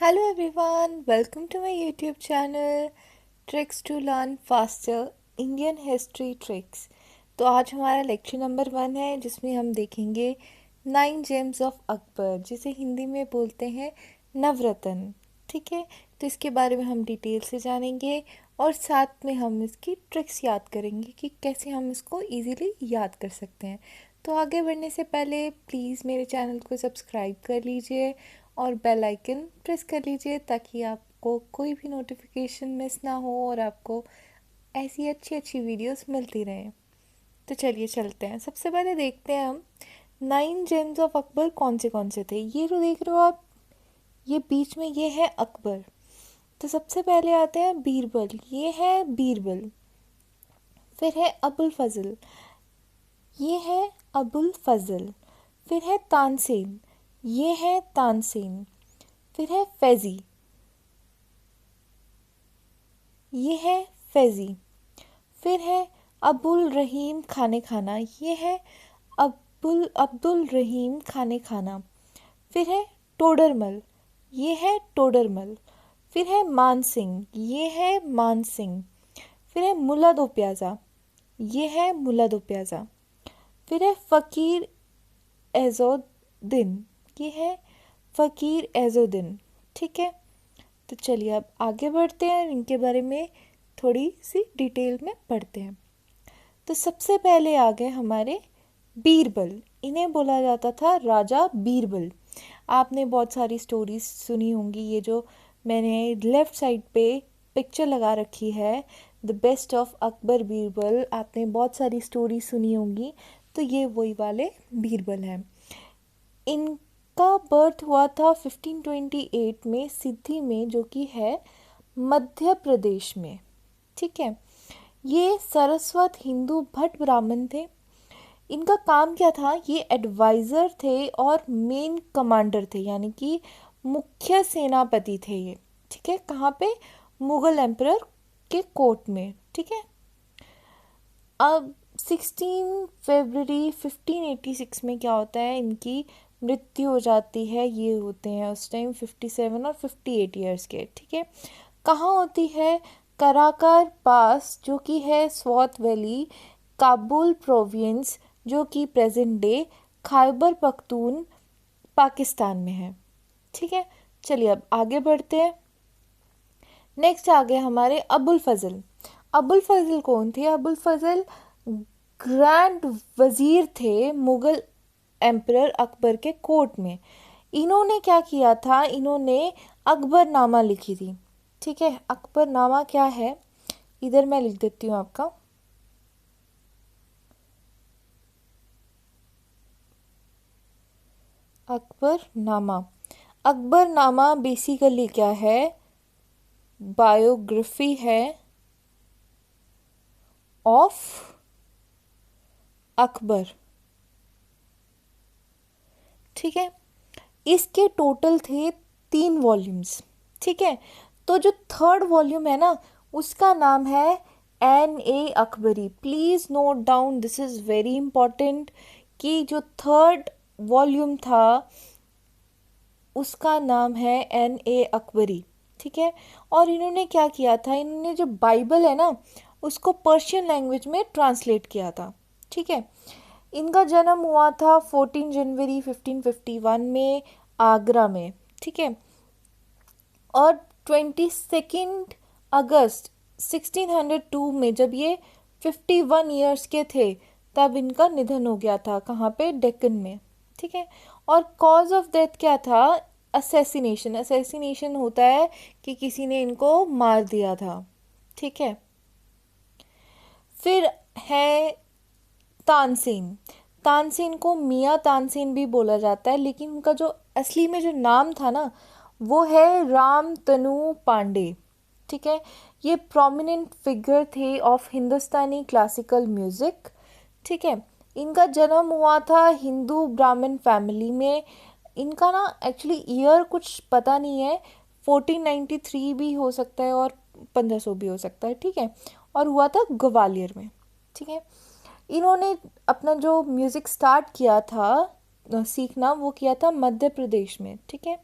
Hello everyone, welcome to my YouTube channel Tricks to Learn Faster Indian History Tricks। तो आज हमारा lecture number 1 है जिसमें हम देखेंगे 9 जेम्स ऑफ अकबर, जिसे हिंदी में बोलते हैं नवरत्न। ठीक है, तो इसके बारे में हम डिटेल से जानेंगे और साथ में हम इसकी ट्रिक्स याद करेंगे कि कैसे हम इसको इजीली याद कर सकते हैं। तो आगे बढ़ने से पहले प्लीज़ मेरे चैनल को सब्सक्राइब कर लीजिए और बेल आइकन प्रेस कर लीजिए ताकि आपको कोई भी नोटिफिकेशन मिस ना हो और आपको ऐसी अच्छी अच्छी वीडियोस मिलती रहें। तो चलिए चलते हैं। सबसे पहले देखते हैं हम 9 जेम्स ऑफ अकबर कौन से थे। ये जो देख रहे हो आप, ये बीच में ये है अकबर। तो सबसे पहले आते हैं बीरबल, ये है बीरबल। फिर है अबुल फजल, ये है अबुल फजल। फिर है तानसेन, ये है तानसेन। फिर है फैज़ी, ये है फैज़ी। फिर है अब्दुल रहीम खाने खाना, ये है अब्दुल रहीम खाने खाना। फिर है टोडरमल, ये है टोडरमल। फिर है मान सिंह, ये है मान सिंह। फिर है मुल्ला दो प्याज़ा, ये है मुल्ला दो प्याज़ा। फिर है फ़कीर एज़ुद्दीन, ये है फ़कीर एज़ुद्दीन। ठीक है, तो चलिए अब आगे बढ़ते हैं, इनके बारे में थोड़ी सी डिटेल में पढ़ते हैं। तो सबसे पहले आ गए हमारे बीरबल। इन्हें बोला जाता था राजा बीरबल। आपने बहुत सारी स्टोरीज सुनी होंगी। ये जो मैंने लेफ़्ट साइड पे पिक्चर लगा रखी है, the best of Akbar Birbal, आपने बहुत सारी स्टोरी सुनी होंगी। तो ये वही वाले बीरबल हैं। इनका बर्थ हुआ था 1528 में सिद्धि में, जो कि है मध्य प्रदेश में। ठीक है, ये सरस्वत हिंदू भट्ट ब्राह्मण थे। इनका काम क्या था, ये एडवाइज़र थे और मेन कमांडर थे, यानी कि मुख्य सेनापति थे ये। ठीक है, कहाँ पे, मुगल एम्परर के कोर्ट में। ठीक है, अब 16 फरवरी 1586 में क्या होता है, इनकी मृत्यु हो जाती है। ये होते हैं उस टाइम 57 और 58 ईयर्स के। ठीक है, कहाँ होती है, कराकर पास, जो कि है स्वॉत वैली, काबुल प्रोविंस, जो कि प्रेजेंट डे खैबर पख्तून पाकिस्तान में है। ठीक है, चलिए अब आगे बढ़ते हैं। नेक्स्ट आ गए हमारे अबुल फजल। अबुल फजल कौन थे, अबुल फजल ग्रैंड वजीर थे मुगल एम्परर अकबर के कोर्ट में। इन्होंने क्या किया था, इन्होंने अकबरनामा लिखी थी। ठीक है, अकबरनामा क्या है, इधर मैं लिख देती हूँ आपका। अकबरनामा, अकबरनामा बेसिकली क्या है, बायोग्राफी है ऑफ अकबर। ठीक है, इसके टोटल थे 3 वॉल्यूम्स। ठीक है, तो जो थर्ड वॉल्यूम है ना, उसका नाम है N.A. Akbari. Please note down, this is very important, कि जो थर्ड वॉल्यूम था उसका नाम है N.A. अकबरी। ठीक है, और इन्होंने क्या किया था, इन्होंने जो बाइबल है ना उसको पर्शियन लैंग्वेज में ट्रांसलेट किया था। ठीक है, इनका जन्म हुआ था 14 जनवरी 1551 में आगरा में। ठीक है, और 22 अगस्त 1602 में, जब ये 51 ईयर्स के थे, तब इनका निधन हो गया था। कहाँ पे, डेक्कन में। ठीक है, और कॉज ऑफ डेथ क्या था, असैसिनेशन। असैसिनेशन होता है कि किसी ने इनको मार दिया था। ठीक है, फिर है तानसेन। तानसेन को मियाँ तानसेन भी बोला जाता है, लेकिन उनका जो असली में जो नाम था ना, वो है राम तनु पांडे। ठीक है, ये प्रोमिनेंट फिगर थे ऑफ हिंदुस्तानी क्लासिकल म्यूज़िक। ठीक है, इनका जन्म हुआ था हिंदू ब्राह्मण फैमिली में। इनका ना एक्चुअली ईयर कुछ पता नहीं है, 1493 भी हो सकता है और 1500 भी हो सकता है। ठीक है, और हुआ था ग्वालियर में। ठीक है, इन्होंने अपना जो म्यूज़िक स्टार्ट किया था सीखना, वो किया था मध्य प्रदेश में। ठीक है,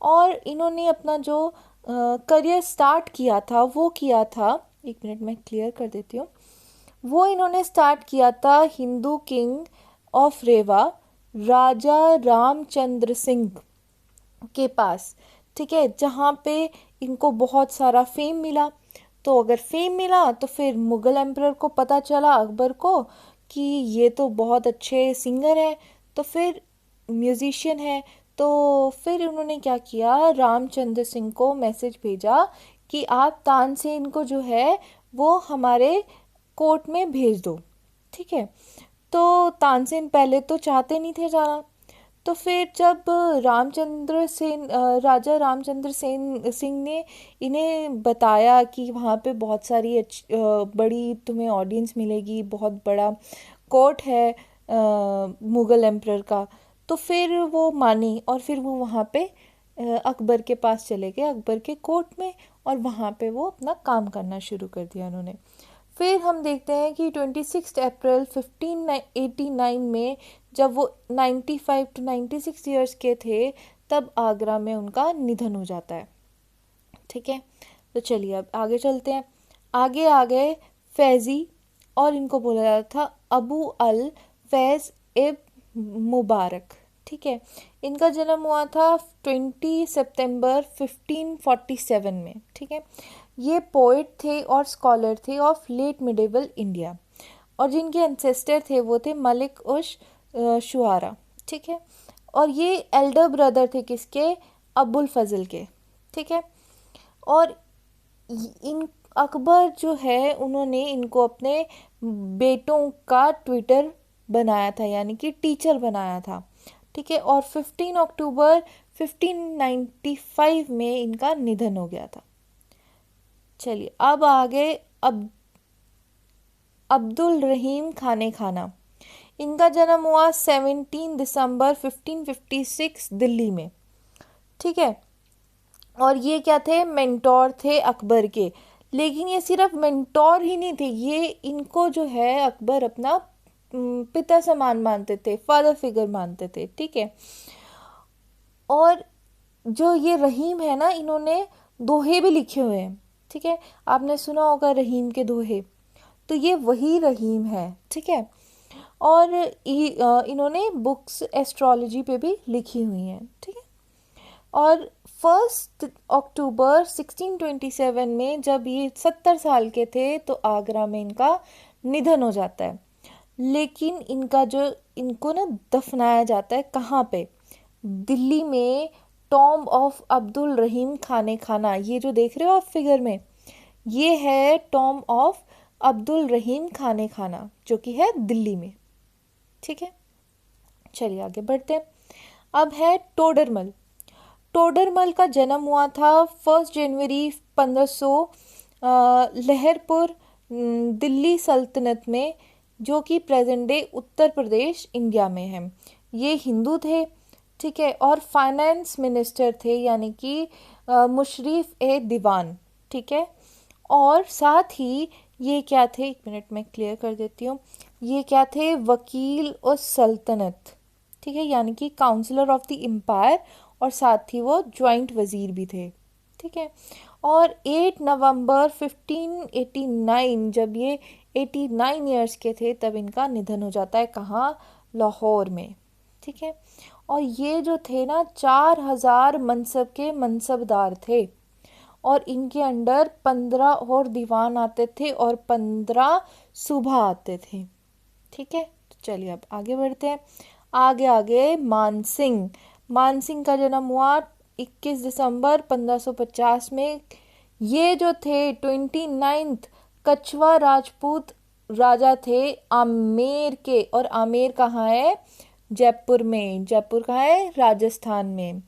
और इन्होंने अपना जो करियर स्टार्ट किया था वो किया था, एक मिनट मैं क्लियर कर देती हूँ, वो इन्होंने स्टार्ट किया था हिंदू किंग ऑफ रेवा राजा रामचंद्र सिंह के पास, ठीक है, जहाँ पे इनको बहुत सारा फेम मिला। तो अगर फेम मिला तो फिर मुग़ल एम्परर को पता चला, अकबर को, कि ये तो बहुत अच्छे सिंगर है, तो फिर म्यूज़िशियन है। तो फिर उन्होंने क्या किया, रामचंद्र सिंह को मैसेज भेजा कि आप तानसेन को जो है वो हमारे कोर्ट में भेज दो, ठीक है। तो तानसेन पहले तो चाहते नहीं थे जाना। तो फिर जब राजा रामचंद्र सेन सिंह ने इन्हें बताया कि वहाँ पे बहुत सारी बड़ी तुम्हें ऑडियंस मिलेगी, बहुत बड़ा कोर्ट है मुग़ल एम्परर का, तो फिर वो मानी और फिर वो वहाँ पे अकबर के पास चले गए, अकबर के कोर्ट में, और वहाँ पे वो अपना काम करना शुरू कर दिया उन्होंने। फिर हम देखते हैं कि 26 अप्रैल 1589 में जब वो 95 टू 96 ईयर्स के थे, तब आगरा में उनका निधन हो जाता है, ठीक है। तो चलिए अब आगे चलते हैं। आगे आ गए फैज़ी, और इनको बोला जाता था अबू अल फैज़ इब मुबारक, ठीक है। इनका जन्म हुआ था 20 सितंबर 1547 में, ठीक है। ये पोइट थे और स्कॉलर थे ऑफ लेट मिडेवल इंडिया, और जिनके एंसेस्टर थे वो थे मलिक उश शुआरा, ठीक है। और ये एल्डर ब्रदर थे किसके, अबुल फजल के, ठीक है। और इन अकबर जो है उन्होंने इनको अपने बेटों का ट्विटर बनाया था, यानी कि टीचर बनाया था, ठीक है। और 15 अक्टूबर 1595 में इनका निधन हो गया था। चलिए अब आगे अब्दुल रहीम खाने खाना। इनका जन्म हुआ 17 दिसंबर 1556 दिल्ली में, ठीक है। और ये क्या थे, मेंटोर थे अकबर के। लेकिन ये सिर्फ मेंटोर ही नहीं थे, ये इनको जो है अकबर अपना पिता समान मानते थे, फादर फिगर मानते थे, ठीक है। और जो ये रहीम है ना, इन्होंने दोहे भी लिखे हुए हैं, ठीक है। आपने सुना होगा रहीम के दोहे, तो ये वही रहीम है, ठीक है। और इन्होंने बुक्स एस्ट्रोलॉजी पे भी लिखी हुई हैं, ठीक है। और 1 अक्टूबर 1627 में जब ये 70 साल के थे तो आगरा में इनका निधन हो जाता है। लेकिन इनका जो इनको ना दफनाया जाता है कहाँ पे, दिल्ली में टॉम्ब ऑफ अब्दुल रहीम खाने खाना। ये जो देख रहे हो आप फिगर में, ये है टॉम्ब ऑफ अब्दुल रहीम खाने खाना, जो कि है दिल्ली में, ठीक है। चलिए आगे बढ़ते हैं। अब है टोडरमल। टोडरमल का जन्म हुआ था 1 जनवरी 1500 लहरपुर दिल्ली सल्तनत में, जो कि present day Uttar Pradesh India में है। ये हिंदू थे, ठीक है, और फाइनेंस मिनिस्टर थे, यानी कि मुशर्रफ ए दीवान, ठीक है। और साथ ही ये क्या थे, एक मिनट में क्लियर कर देती हूँ, ये क्या थे, वकील उस सल्तनत, ठीक है, यानी कि काउंसलर ऑफ द एम्पायर, और साथ ही वो जॉइंट वज़ीर भी थे, ठीक है। और 8 नवंबर 1589 जब ये 89 ईयर्स के थे तब इनका निधन हो जाता है, कहाँ, लाहौर में, ठीक है। और ये जो थे ना 4000 मनसब के मनसबदार थे, और इनके अंडर 15 और दीवान आते थे और 15 सूबा आते थे, ठीक है। तो चलिए अब आगे बढ़ते हैं। आगे मानसिंह। मानसिंह का जन्म हुआ 21 दिसंबर 1550 में। ये जो थे 29th कछवा राजपूत राजा थे आमेर के, और आमेर कहाँ है, जयपुर में। जयपुर कहाँ है, राजस्थान में,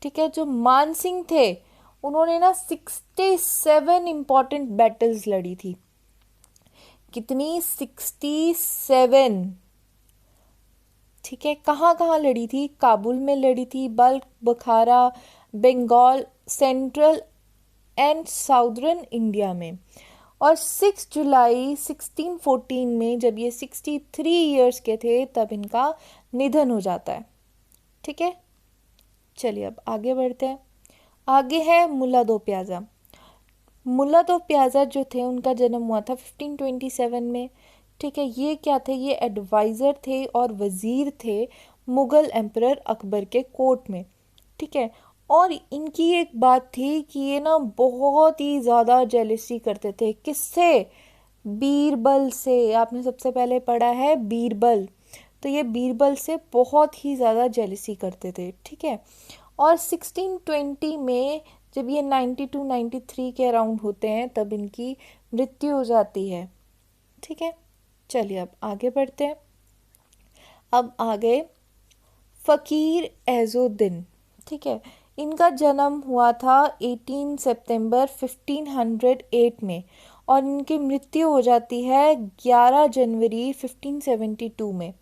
ठीक है। जो मानसिंह थे उन्होंने ना 67 इंपॉर्टेंट बैटल्स लड़ी थी। कितनी, 67, ठीक है। कहाँ कहाँ लड़ी थी, काबुल में लड़ी थी, Balkh, Bukhara, Bengal, central and southern India में। और 6 जुलाई 1614 में जब ये 63 ईयर्स के थे तब इनका निधन हो जाता है, ठीक है। चलिए अब आगे बढ़ते हैं। आगे है मुल्ला दो प्याज़ा। मुल्ला दो प्याज़ा जो थे उनका जन्म हुआ था 1527 में। ठीक है, ये क्या थे, ये एडवाइज़र थे और वज़ीर थे मुग़ल एम्परर अकबर के कोर्ट में। ठीक है, और इनकी एक बात थी कि ये ना बहुत ही ज़्यादा जेलसी करते थे। किससे? बीरबल से। आपने सबसे पहले पढ़ा है बीरबल, तो ये बीरबल से बहुत ही ज़्यादा जेलसी करते थे। ठीक है, और 1620 में जब ये 92-93 के अराउंड होते हैं तब इनकी मृत्यु हो जाती है। ठीक है, चलिए अब आगे बढ़ते हैं। अब आ गए फ़कीर एज़ुद्दीन। ठीक है, इनका जन्म हुआ था 18 सितंबर 1508 में और इनकी मृत्यु हो जाती है 11 जनवरी 1572 में।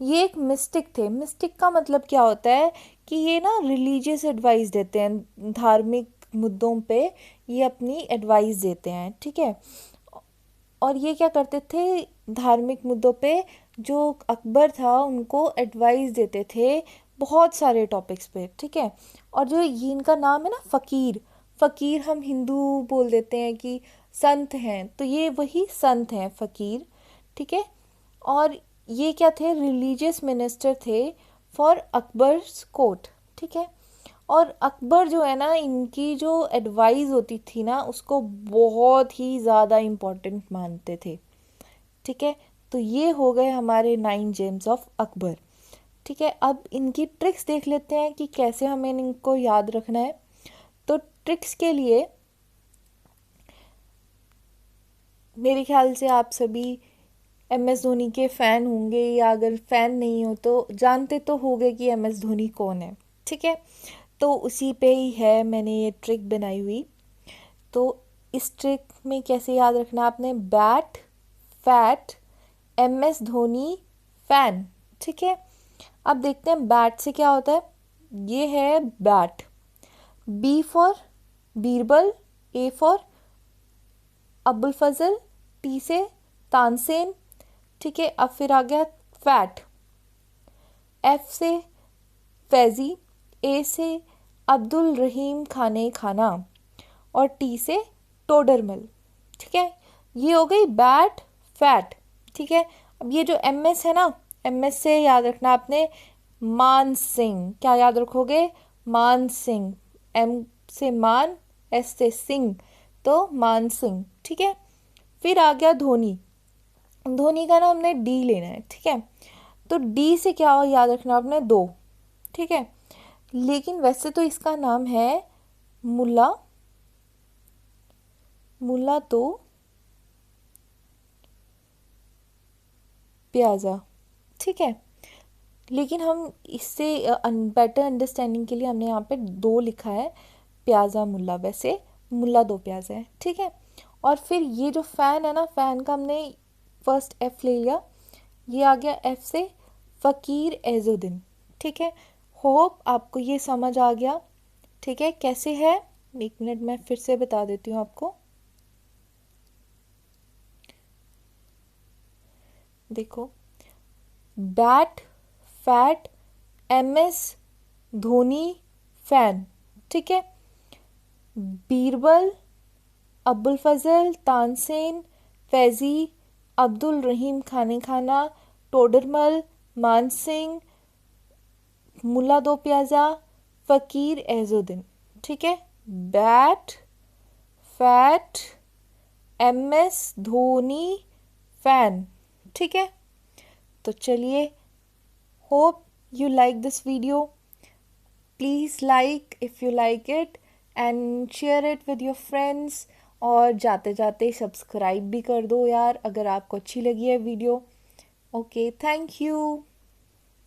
ये एक मिस्टिक थे। मिस्टिक का मतलब क्या होता है कि ये ना रिलीजियस एडवाइस देते हैं, धार्मिक मुद्दों पे ये अपनी एडवाइस देते हैं। ठीक है, और ये क्या करते थे, धार्मिक मुद्दों पे जो अकबर था उनको एडवाइस देते थे बहुत सारे टॉपिक्स पे। ठीक है, और जो ये इनका नाम है ना फ़कीर, फ़कीर हम हिंदू बोल देते हैं कि संत हैं, तो ये वही संत हैं फ़कीर। ठीक है, और ये क्या थे, रिलीजियस मिनिस्टर थे फॉर अकबर्स कोर्ट। ठीक है, और अकबर जो है ना, इनकी जो एडवाइस होती थी ना उसको बहुत ही ज़्यादा इम्पोर्टेंट मानते थे। ठीक है, तो ये हो गए हमारे 9 जेम्स ऑफ अकबर। ठीक है, अब इनकी ट्रिक्स देख लेते हैं कि कैसे हमें इनको याद रखना है। तो ट्रिक्स के लिए मेरे ख्याल से आप सभी MS धोनी के फ़ैन होंगे, या अगर फ़ैन नहीं हो तो जानते तो होंगे कि MS धोनी कौन है। ठीक है, तो उसी पे ही है मैंने ये ट्रिक बनाई हुई। तो इस ट्रिक में कैसे याद रखना आपने, bat, fat, MS Dhoni, fan. ठीक है, अब देखते हैं बैट से क्या होता है। ये है bat, B for Birbal, A for Abul Fazal, T से तानसेन। ठीक है, अब फिर आ गया फैट, एफ से फैज़ी, ए से अब्दुल रहीम खाने खाना और टी से टोडरमल। ठीक है, ये हो गई बैट फैट। ठीक है, अब ये जो MS है ना, MS से याद रखना आपने मान सिंह। क्या याद रखोगे, मान सिंह, M से मान, S से सिंह, तो मान सिंह। ठीक है, फिर आ गया धोनी। धोनी का ना हमने D लेना है। ठीक है, तो D से क्या हो याद रखना आपने, दो। ठीक है, लेकिन वैसे तो इसका नाम है मुल्ला, मुल्ला तो प्याज़ा। ठीक है, लेकिन हम इससे बेटर अंडरस्टैंडिंग के लिए हमने यहाँ पे दो लिखा है, प्याज़ा मुल्ला, वैसे मुल्ला दो प्याज़ा है। ठीक है, और फिर ये जो फ़ैन है ना, फ़ैन का हमने फर्स्ट F ले लिया, ये आ गया F से फ़कीर एज़ुद्दीन। ठीक है, होप आपको ये समझ आ गया। ठीक है, कैसे है, 1 मिनट मैं फिर से बता देती हूँ आपको। देखो, bat, fat, MS Dhoni, fan. ठीक है, बीरबल, अबुल फजल, तानसेन, फैज़ी, अब्दुल रहीम खाने खाना, टोडरमल, मान सिंह, मुल्ला दो प्याज़ा, फ़कीर एज़ुद्दीन। ठीक है, bat, fat, MS Dhoni, fan. ठीक है, तो चलिए, hope you like this video. Please like if you like it and share it with your friends. और जाते जाते सब्सक्राइब भी कर दो यार अगर आपको अच्छी लगी है वीडियो। Okay, thank you.